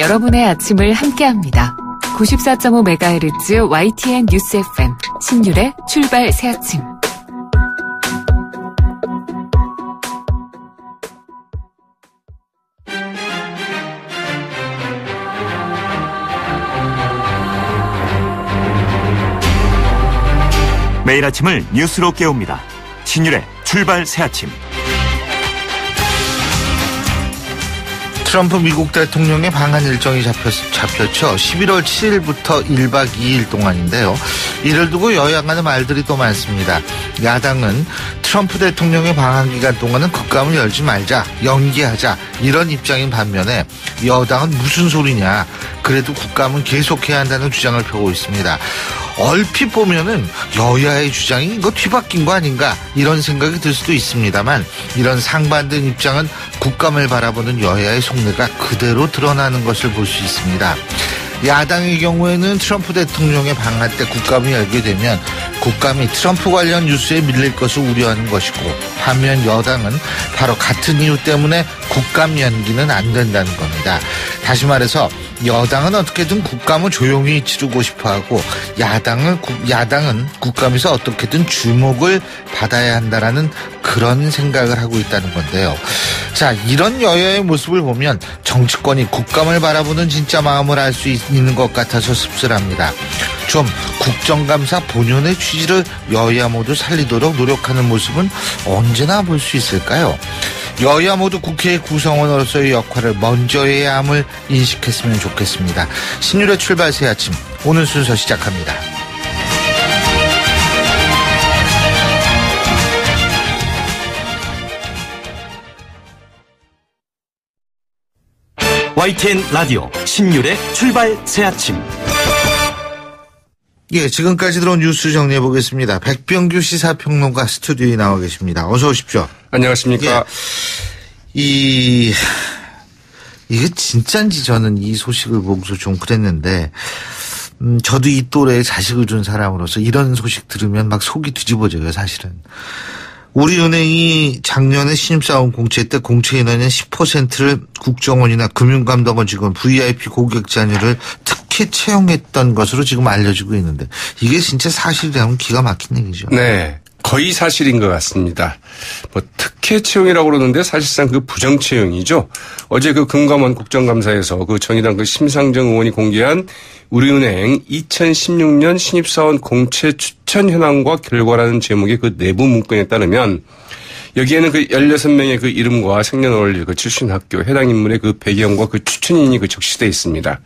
여러분의 아침을 함께합니다. 94.5MHz YTN 뉴스 FM 신율의 출발 새아침. 매일 아침을 뉴스로 깨웁니다. 신율의 출발 새아침. 트럼프 미국 대통령의 방한 일정이 잡혔죠. 11월 7일부터 1박 2일 동안인데요. 이를 두고 여야 간의 말들이 또 많습니다. 야당은 트럼프 대통령의 방한 기간 동안은 국감을 열지 말자, 연기하자 이런 입장인 반면에 여당은 무슨 소리냐, 그래도 국감은 계속해야 한다는 주장을 펴고 있습니다. 얼핏 보면은 여야의 주장이 이거 뒤바뀐 거 아닌가 이런 생각이 들 수도 있습니다만, 이런 상반된 입장은 국감을 바라보는 여야의 속내가 그대로 드러나는 것을 볼 수 있습니다. 야당의 경우에는 트럼프 대통령의 방한 때 국감을 열게 되면 국감이 트럼프 관련 뉴스에 밀릴 것을 우려하는 것이고, 반면 여당은 바로 같은 이유 때문에 국감 연기는 안 된다는 겁니다. 다시 말해서 여당은 어떻게든 국감을 조용히 치르고 싶어하고, 야당은 국감에서 어떻게든 주목을 받아야 한다라는 그런 생각을 하고 있다는 건데요. 자, 이런 여야의 모습을 보면 정치권이 국감을 바라보는 진짜 마음을 알 수 있는 것 같아서 씁쓸합니다. 좀 국정감사 본연의 취지를 여야 모두 살리도록 노력하는 모습은 언제나 볼 수 있을까요? 여야 모두 국회의 구성원으로서의 역할을 먼저 해야 함을 인식했으면 좋겠습니다. 신율의 출발 새 아침, 오늘 순서 시작합니다. YTN 라디오 신율의 출발 새 아침. 예, 지금까지 들어온 뉴스 정리해 보겠습니다. 백병규 시사평론가 스튜디오에 나와 계십니다. 어서 오십시오. 안녕하십니까. 예, 이게 진짠지 저는 이 소식을 보고서 좀 그랬는데, 저도 이 또래에 자식을 둔 사람으로서 이런 소식 들으면 막 속이 뒤집어져요, 사실은. 우리은행이 작년에 신입사원 공채 때 공채 인원의 10%를 국정원이나 금융감독원 직원, VIP 고객 자녀를 특혜 채용했던 것으로 지금 알려지고 있는데, 이게 진짜 사실이라면 기가 막힌 얘기죠. 네. 거의 사실인 것 같습니다. 특혜 채용이라고 그러는데 사실상 그 부정 채용이죠. 어제 그 금감원 국정감사에서 그 정의당 그 심상정 의원이 공개한 우리은행 2016년 신입사원 공채 추천 현황과 결과라는 제목의 그 내부 문건에 따르면, 여기에는 그 16명의 그 이름과 생년월일, 그 출신 학교, 해당 인물의 그 배경과 그 추천인이 그 적시되어 있습니다.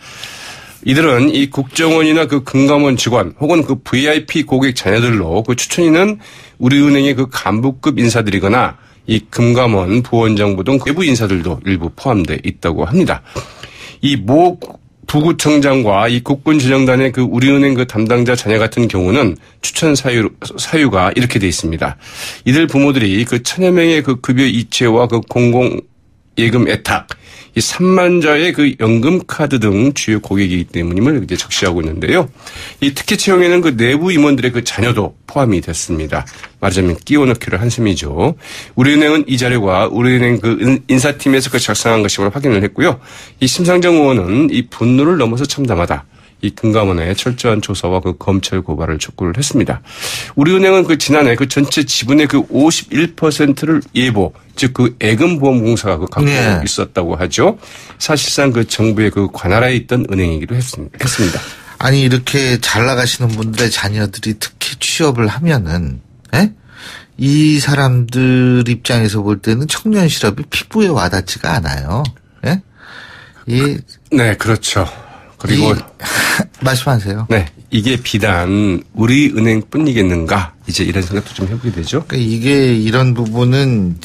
이들은 이 국정원이나 그 금감원 직원 혹은 그 VIP 고객 자녀들로, 그 추천인은 우리은행의 그 간부급 인사들이거나 이 금감원, 부원장부 등 외부 인사들도 일부 포함되어 있다고 합니다. 이 모 부구청장과 이 국군지정단의 그 우리은행 그 담당자 자녀 같은 경우는 추천 사유가 이렇게 되어 있습니다. 이들 부모들이 그 1000여 명의 그 급여 이체와 그 공공예금 애탁, 이 3만자의 그 연금 카드 등 주요 고객이기 때문임을 이제 적시하고 있는데요. 이 특혜 채용에는 그 내부 임원들의 그 자녀도 포함이 됐습니다. 말하자면 끼워 넣기를 한 셈이죠. 우리은행은 이 자료가 우리은행 그 인사팀에서 그 작성한 것임을 확인을 했고요. 이 심상정 의원은 이 분노를 넘어서 참담하다, 이 금감원의 철저한 조사와 그 검찰 고발을 촉구를 했습니다. 우리은행은 그 지난해 그 전체 지분의 그 51%를 예보, 즉 그 애금보험공사가 그 갖고 있었다고 하죠. 사실상 그 정부의 그 관할하에 있던 은행이기도 했습니다. 아니, 이렇게 잘 나가시는 분들의 자녀들이 특히 취업을 하면은, 이 사람들 입장에서 볼 때는 청년 실업이 피부에 와닿지가 않아요. 네, 그렇죠. 그리고 말씀하세요. 네, 이게 비단 우리 은행뿐이겠는가, 이제 이런 생각도 좀 해보게 되죠. 그러니까 이게 이런 부분은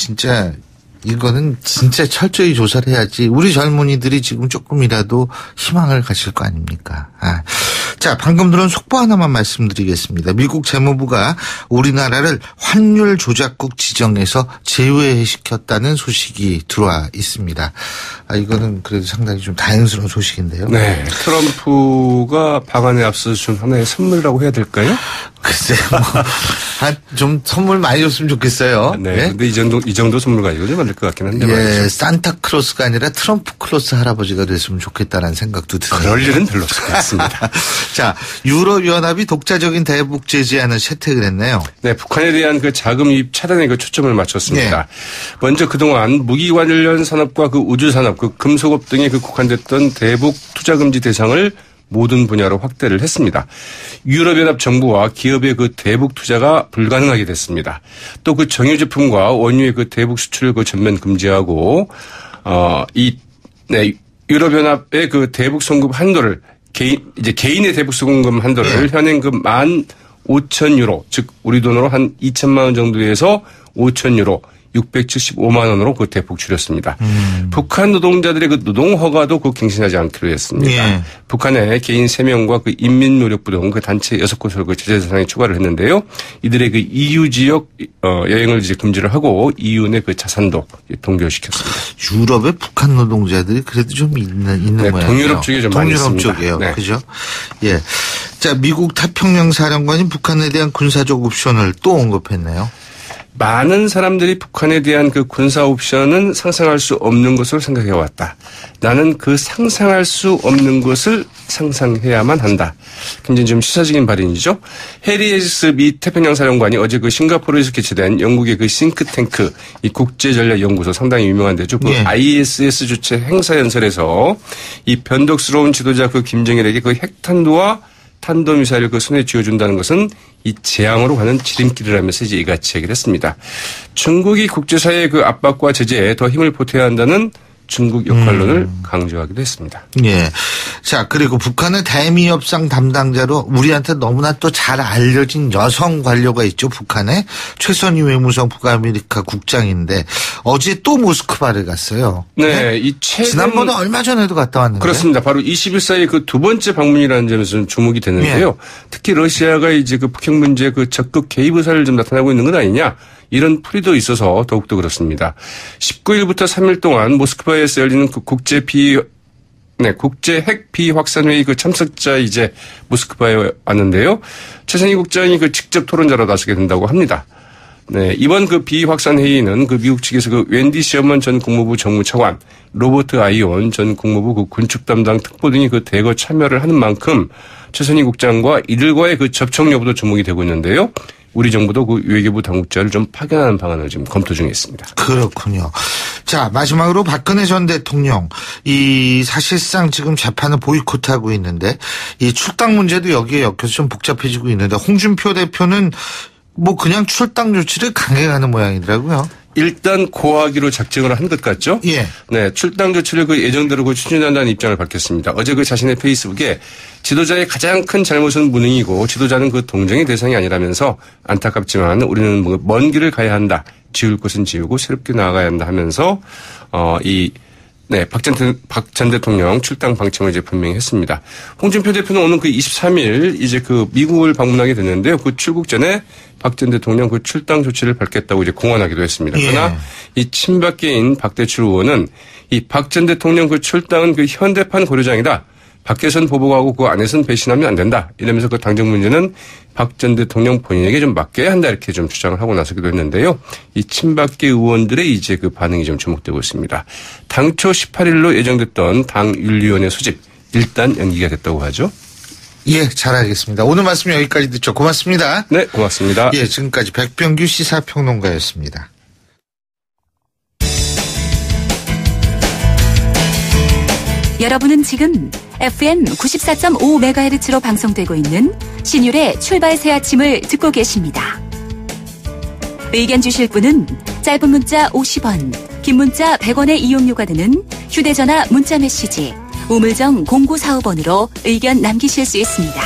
이거는 진짜 철저히 조사를 해야지 우리 젊은이들이 지금 조금이라도 희망을 가질 거 아닙니까? 자, 방금 들은 속보 하나만 말씀드리겠습니다. 미국 재무부가 우리나라를 환율 조작국 지정해서 제외시켰다는 소식이 들어와 있습니다. 이거는 그래도 상당히 좀 다행스러운 소식인데요. 네. 트럼프가 방안에 앞서서 준 하나의 선물이라고 해야 될까요? 글쎄요. 좀 선물 많이 줬으면 좋겠어요. 네. 근데 이 정도 선물 가지고 좀 안 될 것 같긴 한데 말이죠. 산타클로스가 아니라 트럼프 클로스 할아버지가 됐으면 좋겠다는 생각도 드네요. 그럴 일은 별로 없을 것 같습니다. 자, 유럽연합이 독자적인 대북 제재안을 채택을 했네요. 네, 북한에 대한 그 자금 유입 차단에 그 초점을 맞췄습니다. 네. 먼저 그동안 무기 관련 산업과 그 우주 산업, 그 금속업 등에 그 국한됐던 대북 투자 금지 대상을 모든 분야로 확대를 했습니다. 유럽연합 정부와 기업의 그 대북 투자가 불가능하게 됐습니다. 또 그 정유 제품과 원유의 그 대북 수출을 그 전면 금지하고 유럽연합의 그 대북 송금 한도를 개인의 대북 송금 한도를 현행 그 15,000유로, 즉 우리 돈으로 한 2천만 원 정도에서 5,000유로 675만 원으로 그 대폭 줄였습니다. 북한 노동자들의 그 노동 허가도 그 갱신하지 않기로 했습니다. 북한의 개인 3명과 그 인민노력부 등 그 단체 6곳을 그 제재 대상에 추가를 했는데요. 이들의 그 EU 지역 여행을 이제 금지를 하고 EU 내 그 자산도 동결시켰습니다. 유럽의 북한 노동자들이 그래도 좀 있는 모양이에요. 동유럽 쪽에 좀 많이 있습니다. 동유럽 쪽이에요. 네. 그죠? 예. 자, 미국 태평양 사령관이 북한에 대한 군사적 옵션을 또 언급했네요. 많은 사람들이 북한에 대한 그 군사 옵션은 상상할 수 없는 것으로 생각해 왔다. 나는 그 상상할 수 없는 것을 상상해야만 한다. 굉장히 좀 시사적인 발언이죠. 해리 해지스 미 태평양 사령관이 어제 그 싱가포르에서 개최된 영국의 그 싱크탱크 이 국제전략연구소 상당히 유명한 데죠. 그 ISS 주최 행사 연설에서 이 변덕스러운 지도자 그 김정일에게 그 핵탄두와 탄도미사일을 그 손에 쥐어준다는 것은 이 재앙으로 가는 지름길이라면서 이제 이같이 얘기를 했습니다. 중국이 국제사회의 그 압박과 제재에 더 힘을 보태야 한다는 중국 역할론을 강조하기도 했습니다. 예. 자, 그리고 북한의 대미협상 담당자로 우리한테 너무나 또 잘 알려진 여성 관료가 있죠. 북한의 최선희 외무성 북아메리카 국장인데 어제 또 모스크바를 갔어요. 네. 지난번에 얼마 전에도 갔다 왔는데. 그렇습니다. 바로 20일 사이 그 두 번째 방문이라는 점에서 좀 주목이 되는데요. 특히 러시아가 이제 그 북핵 문제에 그 적극 개입 의사를 좀 나타나고 있는 건 아니냐. 이런 풀이도 있어서 더욱더 그렇습니다. 19일부터 3일 동안 모스크바에서 열리는 그 국제 핵 비확산회의 그 참석자 이제 모스크바에 왔는데요. 최선희 국장이 그 직접 토론자로 나서게 된다고 합니다. 네, 이번 그 비확산 회의는 그 미국 측에서 그 웬디 셔먼 전 국무부 정무차관, 로버트 아이온 전 국무부 그 군축 담당 특보 등이 그 대거 참여를 하는 만큼 최선희 국장과 이들과의 그 접촉 여부도 주목이 되고 있는데요. 우리 정부도 그 외교부 당국자를 좀 파견하는 방안을 지금 검토 중에 있습니다. 그렇군요. 자, 마지막으로 박근혜 전 대통령 이 사실상 지금 재판을 보이콧하고 있는데 이 출당 문제도 여기에 엮여서 좀 복잡해지고 있는데 홍준표 대표는 뭐 그냥 출당 조치를 강행하는 모양이더라고요. 일단 고하기로 작정을 한 것 같죠? 예. 네, 출당 조치를 그 예정대로 그 추진한다는 입장을 밝혔습니다. 어제 그 자신의 페이스북에 지도자의 가장 큰 잘못은 무능이고 지도자는 그 동정의 대상이 아니라면서 안타깝지만 우리는 뭐 먼 길을 가야 한다. 지울 것은 지우고 새롭게 나아가야 한다 하면서 박 전 대통령 출당 방침을 이제 분명히 했습니다. 홍준표 대표는 오는 그 23일 이제 그 미국을 방문하게 됐는데요. 그 출국 전에 박 전 대통령 그 출당 조치를 밝겠다고 이제 공언하기도 했습니다. 그러나 이 친박계인 박대출 의원은 이 박 전 대통령 그 출당은 그 현대판 고려장이다. 밖에선 보복하고 그 안에선 배신하면 안 된다. 이러면서 그 당정 문제는 박 전 대통령 본인에게 좀 맡겨야 한다 이렇게 좀 주장을 하고 나서기도 했는데요. 이 친박계 의원들의 이제 그 반응이 좀 주목되고 있습니다. 당초 18일로 예정됐던 당윤리위원회 소집 일단 연기가 됐다고 하죠. 예, 잘 알겠습니다. 오늘 말씀 여기까지 듣죠. 고맙습니다. 네, 고맙습니다. 예, 지금까지 백병규 시사평론가였습니다. 여러분은 지금 FM 94.5MHz로 방송되고 있는 신율의 출발 새 아침을 듣고 계십니다. 의견 주실 분은 짧은 문자 50원, 긴 문자 100원의 이용료가 드는 휴대전화 문자 메시지 우물정 0945번으로 의견 남기실 수 있습니다.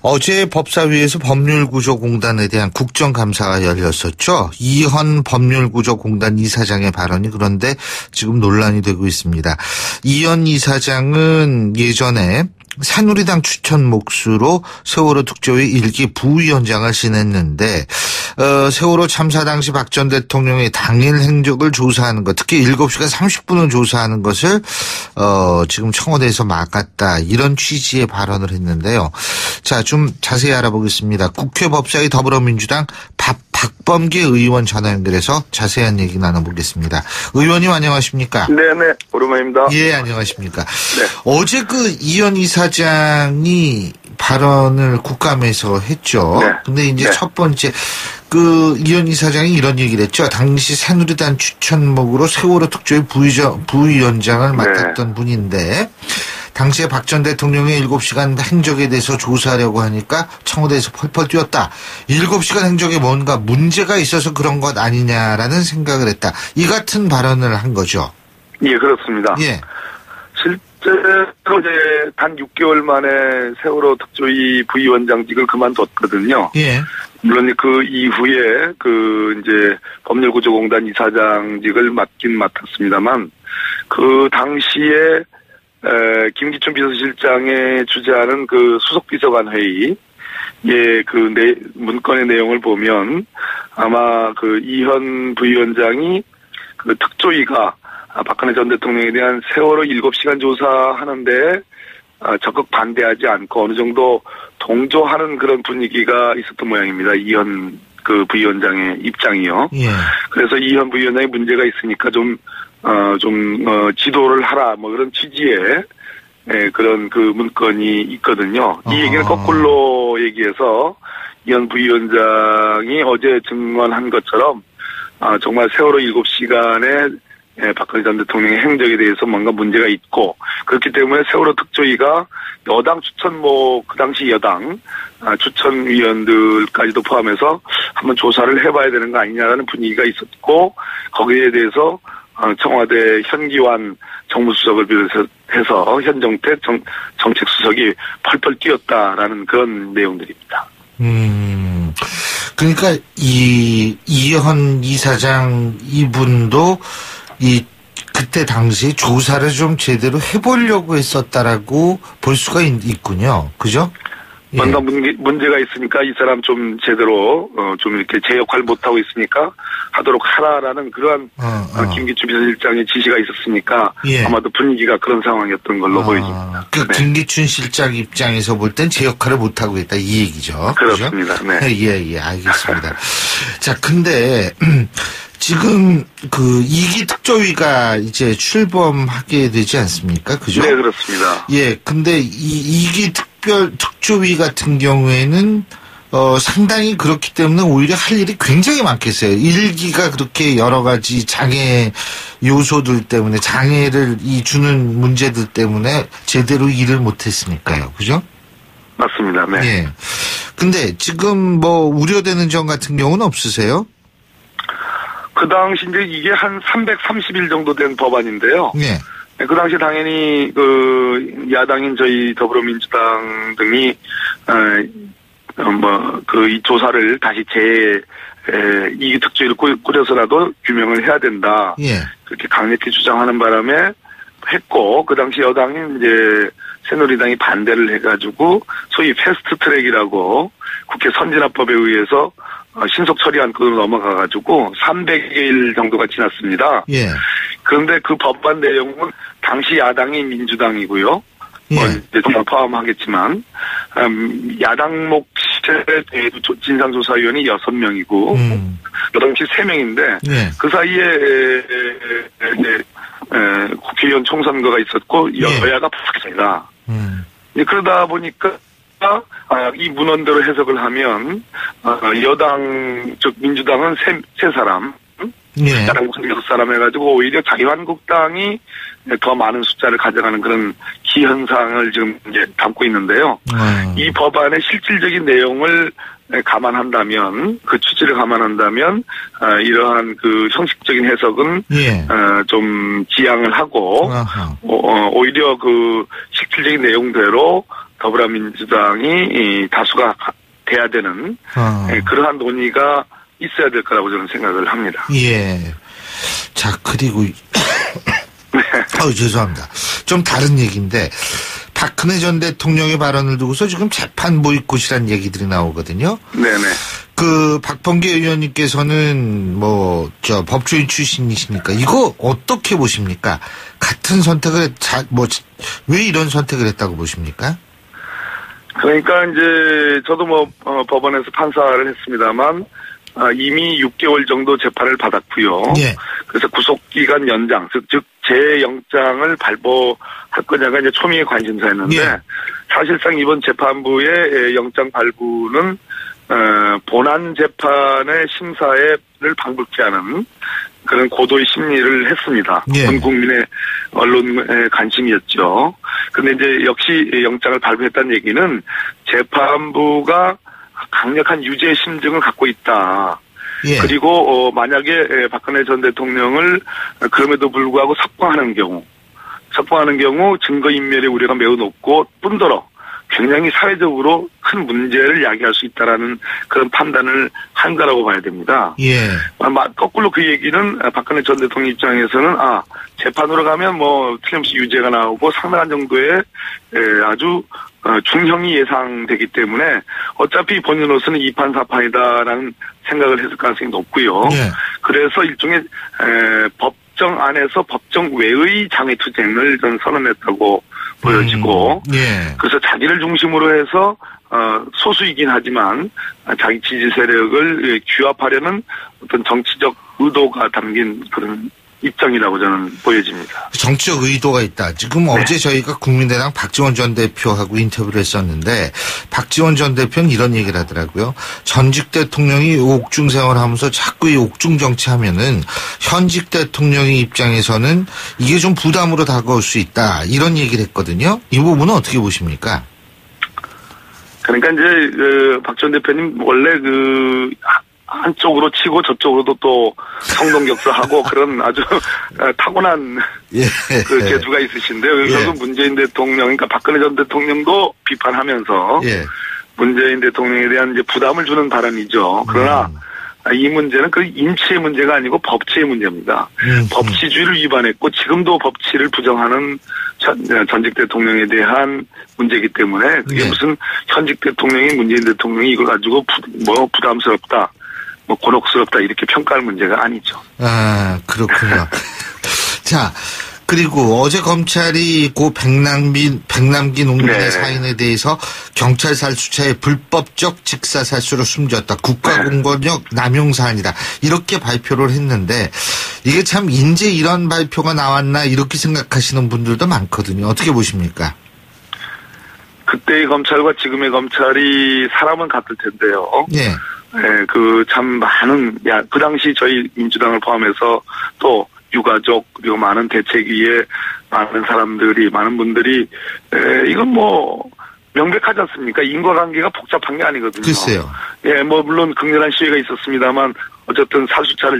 어제 법사위에서 법률구조공단에 대한 국정감사가 열렸었죠. 이현 법률구조공단 이사장의 발언이 그런데 지금 논란이 되고 있습니다. 이현 이사장은 예전에 새누리당 추천 몫으로 세월호 특조위 1기 부위원장을 지냈는데 세월호 참사 당시 박 전 대통령의 당일 행적을 조사하는 것, 특히 7시간 30분을 조사하는 것을 지금 청와대에서 막았다, 이런 취지의 발언을 했는데요. 자, 좀 자세히 알아보겠습니다. 국회 법사위 더불어민주당 박범계 의원 전화 연결해서 자세한 얘기 나눠보겠습니다. 의원님 안녕하십니까? 네네, 오랜만입니다. 예, 안녕하십니까? 네. 어제 그 이현 이사장이 발언을 국감에서 했죠. 네. 근데 이제 네. 첫 번째 그 이현 이사장이 이런 얘기를 했죠. 당시 새누리당 추천목으로 세월호 특조위 부위원장을 맡았던 분인데 당시에 박 전 대통령의 7시간 행적에 대해서 조사하려고 하니까 청와대에서 펄펄 뛰었다. 7시간 행적에 뭔가 문제가 있어서 그런 것 아니냐라는 생각을 했다. 이 같은 발언을 한 거죠. 예, 그렇습니다. 예. 실제로 이제 단 6개월 만에 세월호 특조위 부위원장직을 그만뒀거든요. 예. 물론 그 이후에 이제 법률구조공단 이사장직을 맡았습니다만 그 당시에 김기춘 비서실장의 주재하는 그 수석비서관 회의, 문건의 내용을 보면 아마 그 이현 부위원장이 그 특조위가 박근혜 전 대통령에 대한 세월호 7시간 조사하는데 적극 반대하지 않고 어느 정도 동조하는 그런 분위기가 있었던 모양입니다. 이현 그 부위원장의 입장이요. 예. 그래서 이현 부위원장이 문제가 있으니까 지도를 하라, 뭐 그런 취지의 그런 그 문건이 있거든요. 이 얘기는 거꾸로 얘기해서 이현 부위원장이 어제 증언한 것처럼 정말 세월호 7시간에 박근혜 전 대통령의 행적에 대해서 뭔가 문제가 있고, 그렇기 때문에 세월호 특조위가 여당 추천목, 그 당시 여당 추천위원들까지도 포함해서 한번 조사를 해봐야 되는 거 아니냐라는 분위기가 있었고, 거기에 대해서 청와대 현기환 정무수석을 비롯해서 현정택 정책수석이 펄펄 뛰었다라는 그런 내용들입니다. 그러니까 이현 이사장 이분도 그때 당시 조사를 좀 제대로 해보려고 했었다라고 볼 수가 있군요. 그죠? 뭔가 문제가 있으니까 이 사람 좀 제대로 좀 이렇게 제 역할 못하고 있으니까 하도록 하라라는 그러한 김기춘 비서실장의 지시가 있었으니까 아마도 분위기가 그런 상황이었던 걸로 보여집니다. 네. 김기춘 실장 입장에서 볼 땐 제 역할을 못하고 있다, 이 얘기죠. 그렇습니다. 그죠? 네. 예, 알겠습니다. 자, 근데 지금 그 2기 특조위가 이제 출범하게 되지 않습니까? 그죠? 네, 그렇습니다. 예, 근데 2기 특조위 같은 경우에는 상당히 그렇기 때문에 오히려 할 일이 굉장히 많겠어요. 1기가 그렇게 여러 가지 장애 요소들 때문에, 장애를 주는 문제들 때문에 제대로 일을 못했으니까요. 그죠? 맞습니다. 네. 예. 근데 지금 뭐 우려되는 점 같은 경우는 없으세요? 그 당시 이제 이게 한 330일 정도 된 법안인데요. 네. 그 당시 당연히 그 야당인 저희 더불어민주당 등이 이 조사를 다시 이 특조위를 꾸려서라도 규명을 해야 된다. 예. 그렇게 강력히 주장하는 바람에 했고, 그 당시 여당이 이제 새누리당이 반대를 해가지고 소위 패스트트랙이라고 국회 선진화법에 의해서 신속 처리 안건으로 넘어가가지고 300일 정도가 지났습니다. 예. 그런데 그 법안 내용은 당시 야당이 민주당이고요. 예. 이제 좀 포함하겠지만 야당 몫의 진상조사위원이 6명이고 여당시 3명인데 예. 그 사이에 국회의원 총선거가 있었고 여야가 바뀌었습니다. 그러다 보니까 이 문헌대로 해석을 하면 여당 즉 민주당은 세 사람, 야당 목소리 6사람 해가지고 오히려 자유한국당이 더 많은 숫자를 가져가는 그런 기현상을 지금 이제 담고 있는데요. 이 법안의 실질적인 내용을 감안한다면, 그 취지를 감안한다면 이러한 그 형식적인 해석은 좀 지양을 하고 오히려 그 실질적인 내용대로 더불어민주당이 다수가 돼야 되는 그러한 논의가 있어야 될 거라고 저는 생각을 합니다. 예. 자, 그리고 죄송합니다. 좀 다른 얘기인데 박근혜 전 대통령의 발언을 두고서 지금 재판 보이콧이라는 얘기들이 나오거든요. 네네. 그 박범계 의원님께서는 법조인 출신이시니까 이거 어떻게 보십니까? 같은 선택을 왜 이런 선택을 했다고 보십니까? 그러니까 이제 저도 법원에서 판사를 했습니다만 이미 6개월 정도 재판을 받았고요. 예. 그래서 구속기간 연장, 즉 재영장을 발부할 거냐가 이제 초미의 관심사였는데 예. 사실상 이번 재판부의 영장 발부는 본안 재판의 심사를 방불케 하는 그런 고도의 심리를 했습니다. 예. 전 국민의 언론의 관심이었죠. 그런데 이제 역시 영장을 발부했다는 얘기는 재판부가 강력한 유죄 심증을 갖고 있다. 예. 그리고 만약에 박근혜 전 대통령을 그럼에도 불구하고 석방하는 경우 증거인멸의 우려가 매우 높고 뿐더러 굉장히 사회적으로 큰 문제를 야기할 수 있다라는 그런 판단을 한 거라고 봐야 됩니다. 예. 거꾸로 그 얘기는 박근혜 전 대통령 입장에서는 재판으로 가면 틀림없이 유죄가 나오고 상당한 정도의 아주 중형이 예상되기 때문에 어차피 본인으로서는 2판 4판이다라는 생각을 했을 가능성이 높고요. 예. 그래서 일종의 법정 안에서 법정 외의 장외투쟁을 전 선언했다고 보여지고 예. 그래서 자기를 중심으로 해서 소수이긴 하지만 자기 지지 세력을 규합하려는 어떤 정치적 의도가 담긴 그런 입장이라고 저는 보여집니다. 정치적 의도가 있다. 지금 네. 어제 저희가 국민의당 박지원 전 대표하고 인터뷰를 했었는데 박지원 전 대표는 이런 얘기를 하더라고요. 전직 대통령이 옥중 생활하면서 자꾸 이 옥중 정치하면은 현직 대통령의 입장에서는 이게 좀 부담으로 다가올 수 있다. 이런 얘기를 했거든요. 이 부분은 어떻게 보십니까? 그러니까 이제 박 전 대표님 원래 한쪽으로 치고 저쪽으로도 또 성동격서하고 그런 아주 타고난 예. 그 재주가 있으신데요. 결국 예. 문재인 대통령, 그러니까 박근혜 전 대통령도 비판하면서 예. 문재인 대통령에 대한 이제 부담을 주는 발언이죠. 그러나 이 문제는 그 인치의 문제가 아니고 법치의 문제입니다. 법치주의를 위반했고 지금도 법치를 부정하는 전직 대통령에 대한 문제이기 때문에 그게 예. 무슨 현직 대통령이 문재인 대통령이 이걸 가지고 부담스럽다. 곤혹스럽다 이렇게 평가할 문제가 아니죠. 그렇군요. 자, 그리고 어제 검찰이 고 백남기 농민의 네. 사인에 대해서 경찰 수차에 불법적 직사살수로 숨졌다. 국가공권력 남용 사안이다. 이렇게 발표를 했는데 이게 참 인제 이런 발표가 나왔나 이렇게 생각하시는 분들도 많거든요. 어떻게 보십니까? 그때의 검찰과 지금의 검찰이 사람은 같을 텐데요. 예. 네, 참 많은, 그 당시 저희 민주당을 포함해서 또 유가족, 그리고 많은 대책위에 많은 분들이, 이건 명백하지 않습니까? 인과관계가 복잡한 게 아니거든요. 글쎄요. 예, 물론 극렬한 시위가 있었습니다만, 어쨌든 살수차를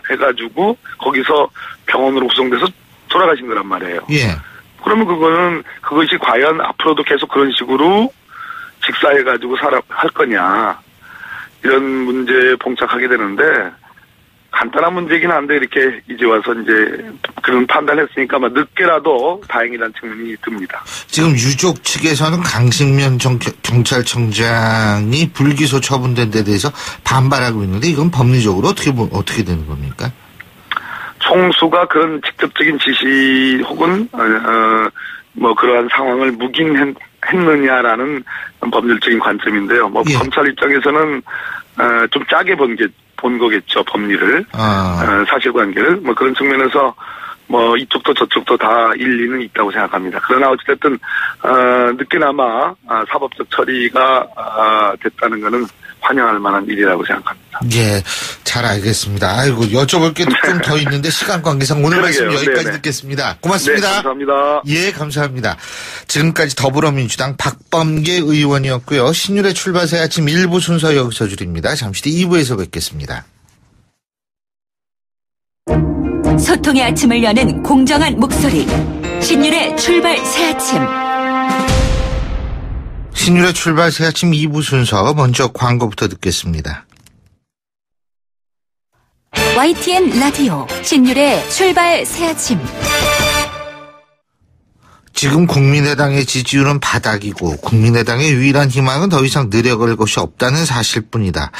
직사해가지고, 거기서 병원으로 구성돼서 돌아가신 거란 말이에요. 예. 그러면 그것이 과연 앞으로도 계속 그런 식으로 직사해가지고 할 거냐. 이런 문제에 봉착하게 되는데 간단한 문제긴 한데 이렇게 이제 와서 이제 그런 판단을 했으니까 늦게라도 다행이라는 측면이 듭니다. 지금 유족 측에서는 강승면 경찰청장이 불기소 처분된 데 대해서 반발하고 있는데 이건 법리적으로 어떻게 되는 겁니까? 총수가 그런 직접적인 지시 혹은 그러한 상황을 묵인했느냐라는 법률적인 관점인데요. 예. 검찰 입장에서는 좀 짜게 본 거겠죠, 법리를. 사실관계를. 그런 측면에서 이쪽도 저쪽도 다 일리는 있다고 생각합니다. 그러나 어찌됐든 늦게나마 사법적 처리가 됐다는 것은 환영할 만한 일이라고 생각합니다. 예, 잘 알겠습니다. 아이고, 여쭤볼 게 좀 더 있는데 시간 관계상 오늘 말씀 여기까지 네네. 듣겠습니다. 고맙습니다. 네, 감사합니다. 예, 감사합니다. 지금까지 더불어민주당 박범계 의원이었고요. 신율의 출발새 아침 1부 순서 여기서 줄입니다. 잠시 뒤 2부에서 뵙겠습니다. 소통의 아침을 여는 공정한 목소리. 신율의 출발 새 아침. 신율의 출발 새 아침 2부 순서 먼저 광고부터 듣겠습니다. YTN 라디오 신율의 출발 새 아침. 지금 국민의당의 지지율은 바닥이고 국민의당의 유일한 희망은 더 이상 내려갈 것이 없다는 사실뿐이다.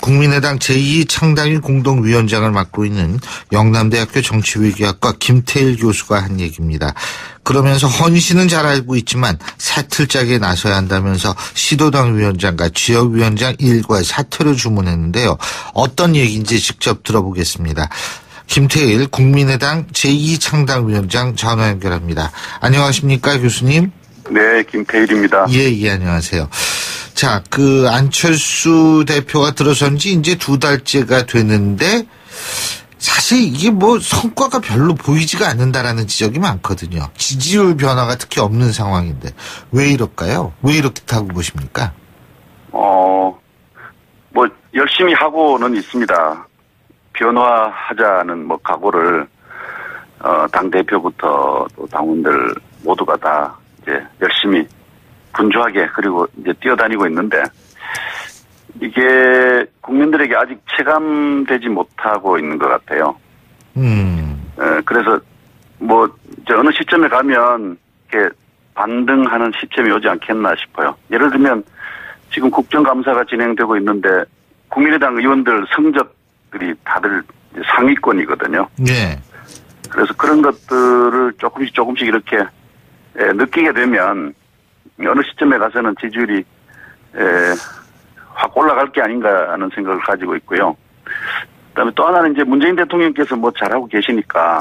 국민의당 제2창당위 공동위원장을 맡고 있는 영남대학교 정치외교학과 김태일 교수가 한 얘기입니다. 그러면서 헌신은 잘 알고 있지만 사틀짝에 나서야 한다면서 시도당 위원장과 지역위원장 일괄 사퇴를 주문했는데요. 어떤 얘기인지 직접 들어보겠습니다. 김태일 국민의당 제2창당위원장 전화 연결합니다. 안녕하십니까 교수님? 네, 김태일입니다. 예, 안녕하세요. 자, 안철수 대표가 들어선 지 이제 2달째가 되는데 사실 이게 성과가 별로 보이지가 않는다라는 지적이 많거든요. 지지율 변화가 특히 없는 상황인데 왜 이럴까요? 왜 이렇다고 보십니까? 열심히 하고는 있습니다. 변화하자는 각오를 당 대표부터 또 당원들 모두가 다 이제 열심히 분주하게 그리고 이제 뛰어다니고 있는데 이게 국민들에게 아직 체감되지 못하고 있는 것 같아요. 그래서 이제 어느 시점에 가면 이렇게 반등하는 시점이 오지 않겠나 싶어요. 예를 들면 지금 국정감사가 진행되고 있는데 국민의당 의원들 성적들이 다들 상위권이거든요. 네. 그래서 그런 것들을 조금씩 이렇게 느끼게 되면 어느 시점에 가서는 지지율이 확 올라갈 게 아닌가 하는 생각을 가지고 있고요. 그다음에 또 하나는 이제 문재인 대통령께서 잘하고 계시니까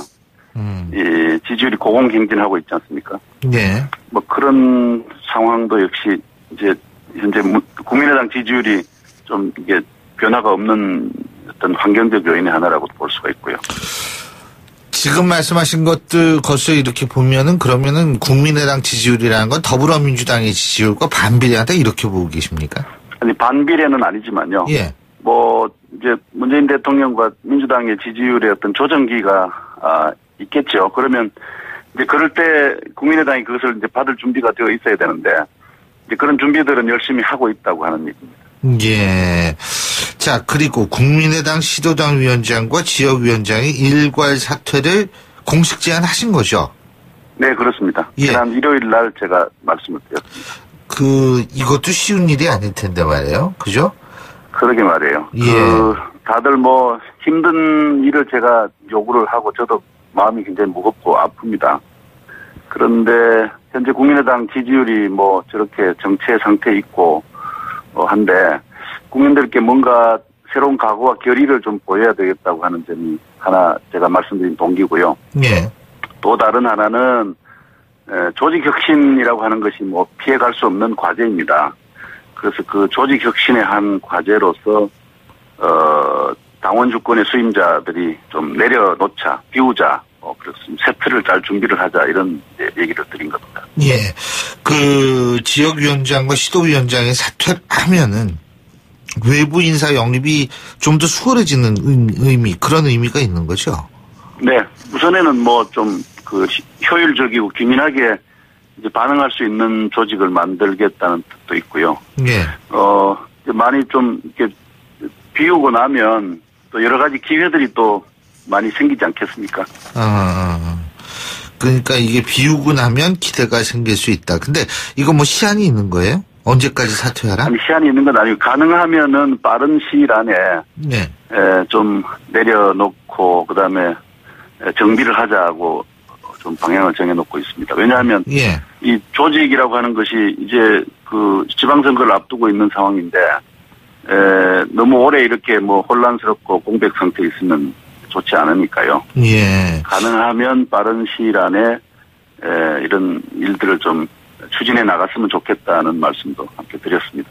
이 지지율이 고공행진하고 있지 않습니까? 네. 그런 상황도 역시 이제 현재 국민의당 지지율이 좀 이게 변화가 없는 어떤 환경적 요인의 하나라고 볼 수가 있고요. 지금 말씀하신 것들 거기서 이렇게 보면은 그러면은 국민의당 지지율이라는 건 더불어민주당의 지지율과 반비례하다 이렇게 보고 계십니까? 아니 반비례는 아니지만요. 예. 이제 문재인 대통령과 민주당의 지지율의 어떤 조정기가 있겠죠. 그러면 이제 그럴 때 국민의당이 그것을 이제 받을 준비가 되어 있어야 되는데 이제 그런 준비들은 열심히 하고 있다고 하는 얘기입니다. 예. 자, 그리고 국민의당 시도당 위원장과 지역위원장이 일괄 사퇴를 공식 제안하신 거죠? 네, 그렇습니다. 예. 지난 일요일 날 제가 말씀을 드렸습니다. 이것도 쉬운 일이 아닐 텐데 말이에요. 그죠? 그러게 말이에요. 예. 다들 힘든 일을 제가 요구를 하고 저도 마음이 굉장히 무겁고 아픕니다. 그런데 현재 국민의당 지지율이 저렇게 정체 상태에 있고 한데 국민들께 뭔가 새로운 각오와 결의를 좀 보여야 되겠다고 하는 점이 하나 제가 말씀드린 동기고요. 예. 또 다른 하나는 조직혁신이라고 하는 것이 피해갈 수 없는 과제입니다. 그래서 그 조직혁신의 한 과제로서 당원 주권의 수임자들이 좀 내려놓자, 비우자, 그래서 세트를 잘 준비를 하자 이런 얘기를 드린 겁니다. 예. 지역위원장과 시도위원장이 사퇴를 하면은 외부 인사 영입이 좀 더 수월해지는 그런 의미가 있는 거죠? 네. 우선에는 좀 효율적이고 균일하게 이제 반응할 수 있는 조직을 만들겠다는 뜻도 있고요. 예. 많이 좀 이렇게 비우고 나면 또 여러 가지 기회들이 또 많이 생기지 않겠습니까? 그러니까 이게 비우고 나면 기대가 생길 수 있다. 근데 이거 시한이 있는 거예요? 언제까지 사퇴하라? 아니, 시한이 있는 건 아니고 가능하면은 빠른 시일 안에 네. 좀 내려놓고 그다음에 정비를 하자고 좀 방향을 정해놓고 있습니다. 왜냐하면 예. 이 조직이라고 하는 것이 이제 지방선거를 앞두고 있는 상황인데 너무 오래 이렇게 혼란스럽고 공백 상태에 있으면 좋지 않으니까요. 예. 가능하면 빠른 시일 안에 이런 일들을 좀 추진해 나갔으면 좋겠다는 말씀도 함께 드렸습니다.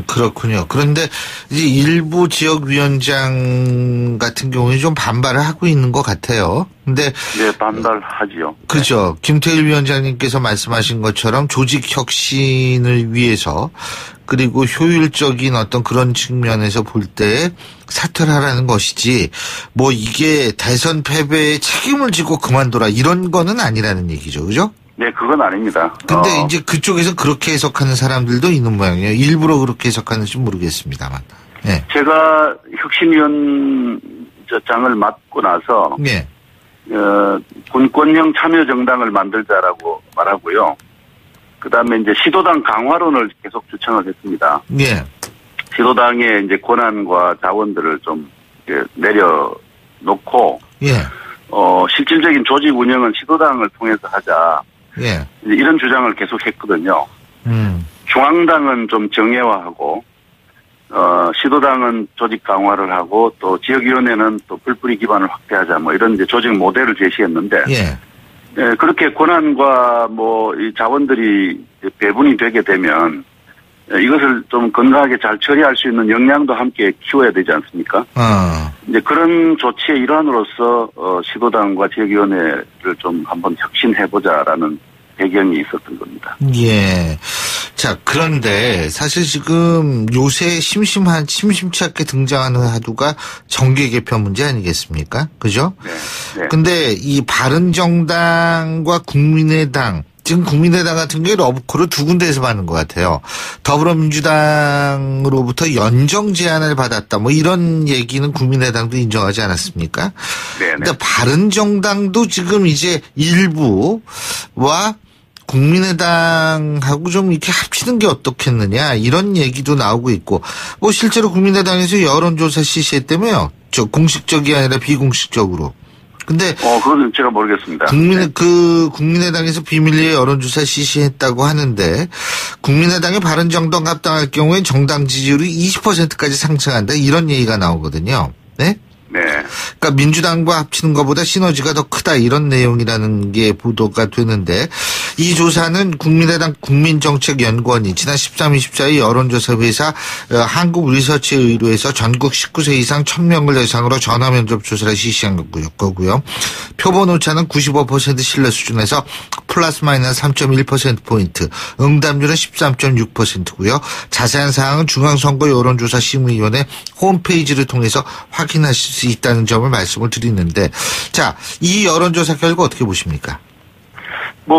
그렇군요. 그런데 이제 일부 지역위원장 같은 경우에 좀 반발을 하고 있는 것 같아요. 근데 네, 반발하지요. 그죠. 김태일 위원장님께서 말씀하신 것처럼 조직 혁신을 위해서 그리고 효율적인 어떤 그런 측면에서 볼 때 사퇴를 하라는 것이지 이게 대선 패배에 책임을 지고 그만둬라 이런 거는 아니라는 얘기죠. 그죠? 네, 그건 아닙니다. 근데 이제 그쪽에서 그렇게 해석하는 사람들도 있는 모양이에요. 일부러 그렇게 해석하는지 모르겠습니다만. 네. 제가 혁신위원장을 맡고 나서 네. 군권형 참여정당을 만들자라고 말하고요. 그다음에 이제 시도당 강화론을 계속 주창을 했습니다. 네. 시도당의 이제 권한과 자원들을 좀 내려놓고, 예. 실질적인 조직 운영은 시도당을 통해서 하자. 예. 이런 주장을 계속 했거든요. 중앙당은 좀 정예화하고, 시도당은 조직 강화를 하고, 또 지역위원회는 또 뿔뿔이 기반을 확대하자, 뭐 이런 이제 조직 모델을 제시했는데, 예. 예, 그렇게 권한과 이 자원들이 배분이 되게 되면, 이것을 좀 건강하게 잘 처리할 수 있는 역량도 함께 키워야 되지 않습니까? 이제 그런 조치의 일환으로서, 시도당과 지역위원회를 좀 한번 혁신해보자라는 배경이 있었던 겁니다. 예. 자, 그런데 사실 지금 요새 심심치 않게 등장하는 하두가 정계 개편 문제 아니겠습니까? 그죠? 네. 네. 근데 이 바른정당과 국민의당, 지금 국민의당 같은 경우에 러브콜을 두 군데에서 받는 것 같아요. 더불어민주당으로부터 연정 제안을 받았다. 뭐 이런 얘기는 국민의당도 인정하지 않았습니까? 네. 근데 바른정당도 지금 이제 일부와 국민의당하고 좀 이렇게 합치는 게 어떻겠느냐 이런 얘기도 나오고 있고 뭐 실제로 국민의당에서 여론조사 실시했다며요. 저 공식적이 아니라 비공식적으로. 근데 그건 제가 모르겠습니다. 국민의당에서 비밀리에 여론조사 실시했다고 하는데 국민의당의 바른정당 합당할 경우에 정당 지지율이 20%까지 상승한다 이런 얘기가 나오거든요. 네? 네. 그러니까 민주당과 합치는 것보다 시너지가 더 크다 이런 내용이라는 게 보도가 되는데 이 조사는 국민의당 국민정책연구원이 지난 13, 24일 여론조사 회사 한국리서치에 의뢰해서 전국 19세 이상 1000명을 대상으로 전화면접 조사를 실시한 거고요. 표본 오차는 95% 신뢰 수준에서 플러스 마이너스 3.1%포인트, 응답률은 13.6%고요. 자세한 사항은 중앙선거 여론조사심의위원회 홈페이지를 통해서 확인하실 수 있다는 점을 말씀을 드리는데 자, 이 여론조사 결과 어떻게 보십니까?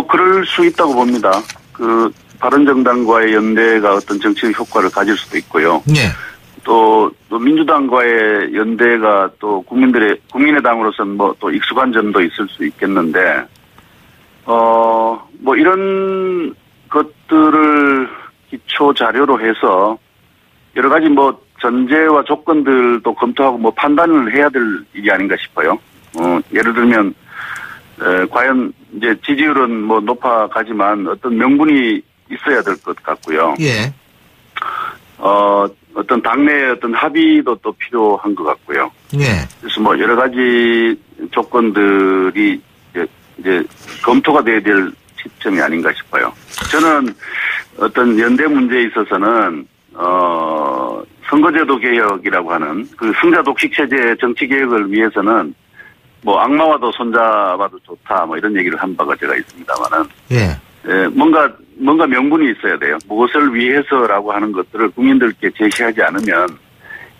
그럴 수 있다고 봅니다. 바른정당과의 연대가 어떤 정치적 효과를 가질 수도 있고요. 네. 또 민주당과의 연대가 또 국민의당으로서는 또 익숙한 점도 있을 수 있겠는데, 이런 것들을 기초 자료로 해서 여러 가지 전제와 조건들도 검토하고 판단을 해야 될 일이 아닌가 싶어요. 예를 들면, 과연 이제 지지율은 높아가지만 어떤 명분이 있어야 될 것 같고요. 예. 어떤 당내의 어떤 합의도 또 필요한 것 같고요. 예. 그래서 여러 가지 조건들이 이제 검토가 돼야 될 시점이 아닌가 싶어요. 저는 어떤 연대 문제에 있어서는, 선거제도 개혁이라고 하는 승자 독식 체제 정치 개혁을 위해서는 악마와도 손잡아도 좋다 이런 얘기를 한 바가 제가 있습니다만은 예. 뭔가 명분이 있어야 돼요. 무엇을 위해서라고 하는 것들을 국민들께 제시하지 않으면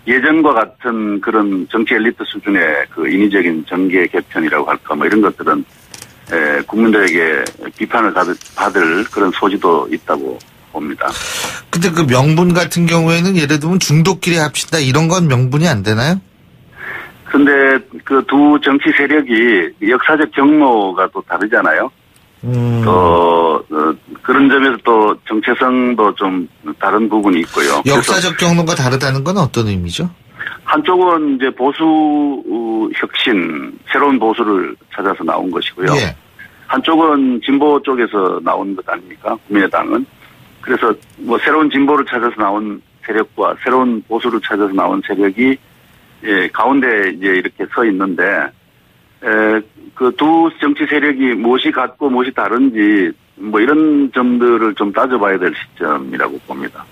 예전과 같은 그런 정치 엘리트 수준의 인위적인 정계 개편이라고 할까 이런 것들은 국민들에게 비판을 받을 그런 소지도 있다고 봅니다. 근데 그 명분 같은 경우에는 예를 들면 중도끼리 합친다 이런 건 명분이 안 되나요? 근데 두 정치 세력이 역사적 경로가 또 다르잖아요. 또 그런 점에서 또 정체성도 좀 다른 부분이 있고요. 역사적 경로가 다르다는 건 어떤 의미죠? 한쪽은 이제 보수 혁신, 새로운 보수를 찾아서 나온 것이고요. 예. 한쪽은 진보 쪽에서 나온 것 아닙니까? 국민의당은. 그래서 새로운 진보를 찾아서 나온 세력과 새로운 보수를 찾아서 나온 세력이 가운데 이제 이렇게 서 있는데, 그 두 정치 세력이 무엇이 같고 무엇이 다른지, 이런 점들을 좀 따져봐야 될 시점이라고 봅니다.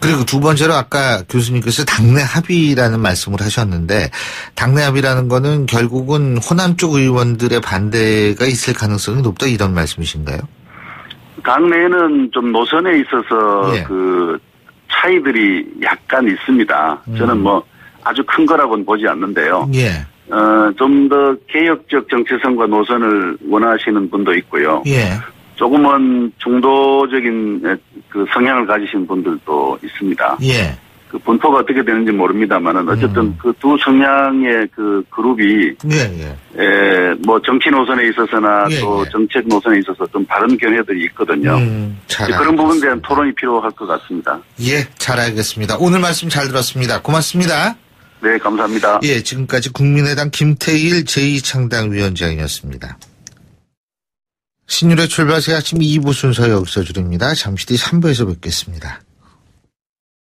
그리고 두 번째로 아까 교수님께서 당내 합의라는 말씀을 하셨는데, 당내 합의라는 거는 결국은 호남 쪽 의원들의 반대가 있을 가능성이 높다 이런 말씀이신가요? 당내에는 좀 노선에 있어서 예. 차이들이 약간 있습니다. 저는 아주 큰 거라고는 보지 않는데요. 예. 좀 더 개혁적 정체성과 노선을 원하시는 분도 있고요. 예. 조금은 중도적인 그 성향을 가지신 분들도 있습니다. 예. 그 분포가 어떻게 되는지 모릅니다만은 어쨌든 그 두 성향의 그 그룹이 뭐 정치 노선에 있어서나 또 정책 노선에 있어서 좀 다른 견해들이 있거든요. 그런 부분에 대한 토론이 필요할 것 같습니다. 예, 잘 알겠습니다. 오늘 말씀 잘 들었습니다. 고맙습니다. 네, 감사합니다. 예, 지금까지 국민의당 김태일 제2창당위원장이었습니다. 신율의 출발 새 아침 2부 순서 여기서 줄입니다. 잠시 뒤 3부에서 뵙겠습니다.